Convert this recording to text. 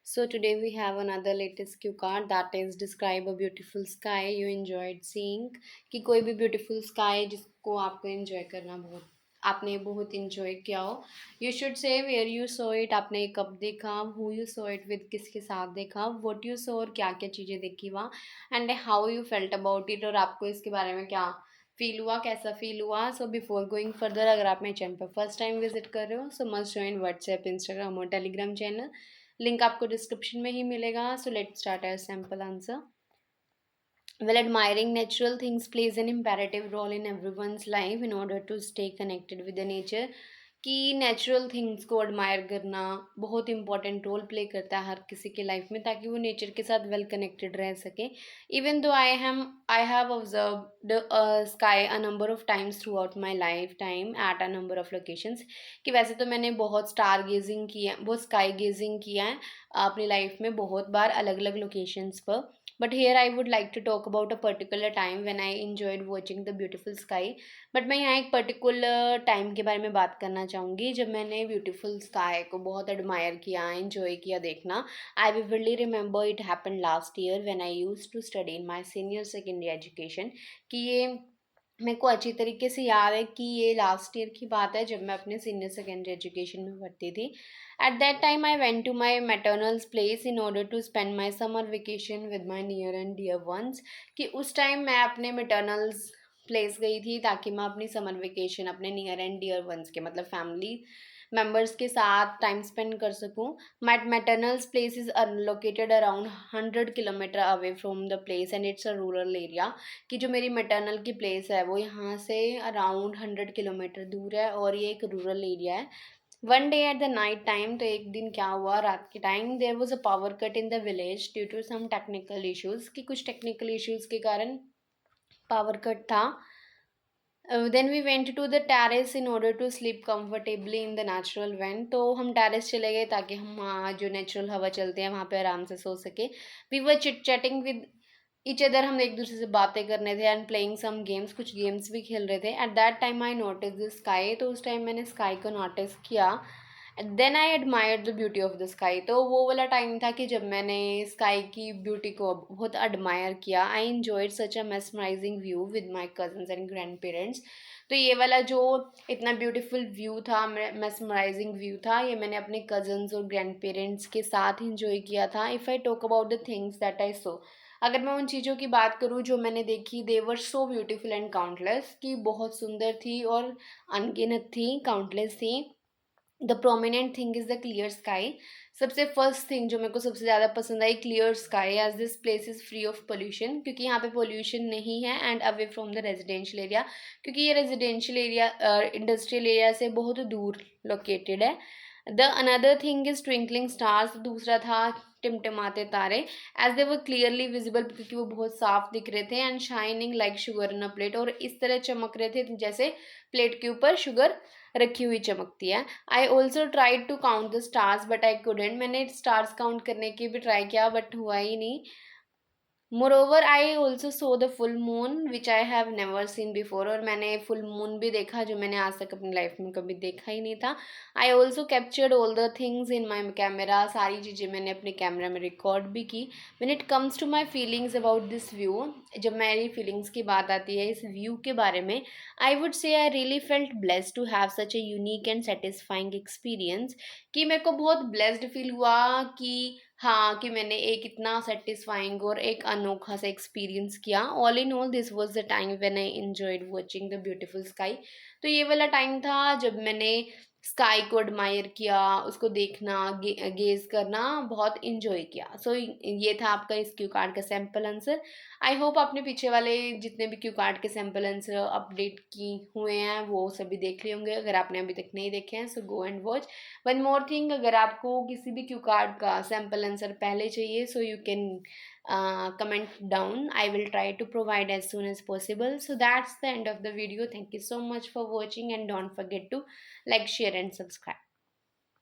So today we have another latest cue card that is describe a beautiful sky you enjoyed seeing कि कोई भी beautiful sky जिसको आपको enjoy करना बहुत आपने बहुत enjoy किया हो. You should say where you saw it. आपने कब देखा, who you saw it with, किसके साथ देखा, what you saw और क्या क्या चीज़ें देखी वहाँ, and how you felt about it और आपको इसके बारे में क्या फील हुआ, कैसा फील हुआ. सो बिफोर गोइंग फर्दर, अगर आप मेरे चैनल पर फर्स्ट टाइम विजिट कर रहे हो so must join WhatsApp, Instagram और टेलीग्राम चैनल. लिंक आपको डिस्क्रिप्शन में ही मिलेगा. So let start our sample answer. Well, admiring natural things plays an imperative role in everyone's life in order to stay connected with the nature. कि natural things को admire करना बहुत important role play करता है हर किसी के life में, ताकि वो नेचर के साथ वेल कनेक्टेड रह सके. Even though I have observed sky a number of times through out my life time at a number of locations. कि वैसे तो मैंने बहुत स्टार गेजिंग किया, बहुत स्काई गेजिंग किया है अपनी लाइफ में बहुत बार अलग अलग लोकेशंस पर. But here I would like to talk about a particular time when I enjoyed watching the beautiful sky. But मैं यहाँ एक पर्टिकुलर टाइम के बारे में बात करना चाहूँगी जब मैंने ब्यूटीफुल स्काई को बहुत एडमायर किया, एंजॉय किया देखना. I vividly remember it happen last year when I used to study in my senior secondary education. कि ये मेरे को अच्छी तरीके से याद है कि ये लास्ट ईयर की बात है जब मैं अपने सीनियर सेकेंडरी एजुकेशन में पढ़ती थी. At that time I went to my maternal's place in order to spend my summer vacation with my near and dear ones. कि उस टाइम मैं अपने मेटर्नल्स प्लेस गई थी ताकि मैं अपनी समर वेकेशन अपने नियर एंड डियर वंस के मतलब फैमिली मेम्बर्स के साथ टाइम स्पेंड कर सकूँ. माई maternal's place is located around 100 kilometre away from the place and it's a rural area. कि जो मेरी मैटरनल की प्लेस है वो यहाँ से अराउंड 100 किलोमीटर दूर है और ये एक रूरल एरिया है. One day at the night time, तो एक दिन क्या हुआ रात के time, there was a power cut in the village due to some technical issues. कि कुछ टेक्निकल इश्यूज के कारण पावर कट था. Then we went to the terrace in order to sleep comfortably in the natural vent. तो हम terrace चले गए ताकि हम वहाँ जो नेचुरल हवा चलते हैं वहाँ पे आराम से सो सके. We were chit chatting with each other. हम एक दूसरे से बातें करने थे एंड प्लेइंग सम गेम्स, कुछ गेम्स भी खेल रहे थे. At that time I notice the sky. तो उस टाइम मैंने स्काई को नोटिस किया. Then I admired the beauty of the sky. तो वो वाला टाइम था कि जब मैंने स्काई की ब्यूटी को बहुत एडमायर किया. I enjoyed such a mesmerising view with my cousins and grand parents. तो ये वाला जो इतना ब्यूटीफुल व्यू था, मेस्मराइजिंग व्यू था, ये मैंने अपने कजन्स और ग्रैंड पेरेंट्स के साथ इंजॉय किया था. If I talk about the things that I saw, अगर मैं उन चीज़ों की बात करूँ जो मैंने देखी, they were so beautiful and countless. कि बहुत सुंदर थी और अनगिनत थी, काउंटलेस थी. The prominent thing is the clear sky. सबसे फर्स्ट थिंग जो मेरे को सबसे ज़्यादा पसंद आई, clear sky, as this place is free of pollution. क्योंकि यहाँ पे पोल्यूशन नहीं है and away from the residential area. क्योंकि ये रेजिडेंशियल एरिया इंडस्ट्रियल एरिया से बहुत दूर लोकेटेड है. The another thing is twinkling stars. दूसरा था टिमटिमाते तारे. As they were clearly visible, क्योंकि वो बहुत साफ दिख रहे थे. And shining like sugar in a plate. और इस तरह चमक रहे थे जैसे प्लेट के ऊपर शुगर रखी हुई चमकती है. I also tried to count the stars but I couldn't. मैंने स्टार्स काउंट करने की भी ट्राई किया बट हुआ ही नहीं. Moreover I also so the full moon which I have never seen before. और मैंने फुल मून भी देखा जो मैंने आज तक अपनी लाइफ में कभी देखा ही नहीं था. I also captured all the things in my camera. सारी चीज़ें मैंने अपने कैमरा में रिकॉर्ड भी की. When it comes to my feelings about this view, जब मेरी फीलिंग्स की बात आती है इस व्यू के बारे में, I would say I really felt blessed to have such a unique and satisfying experience. कि मेरे को बहुत ब्लेस्ड फील हुआ कि हाँ, कि मैंने एक इतना सेटिस्फाइंग और एक अनोखा सा एक्सपीरियंस किया. All in all this was the time when I enjoyed watching the beautiful sky. तो ये वाला टाइम था जब मैंने स्काई को एडमायर किया, उसको देखना, गेज करना बहुत इंजॉय किया. सो ये था आपका इस क्यू कार्ड का सैम्पल आंसर. आई होप आपने पीछे वाले जितने भी क्यू कार्ड के सैम्पल आंसर अपडेट की हुए हैं वो सभी देख लिए होंगे. अगर आपने अभी तक नहीं देखे हैं so go and watch. One more thing, अगर आपको किसी भी क्यू कार्ड का सैम्पल आंसर पहले चाहिए so you can comment down. I will try to provide as soon as possible. So that's the end of the video. Thank you so much for watching and don't forget to like, share and subscribe.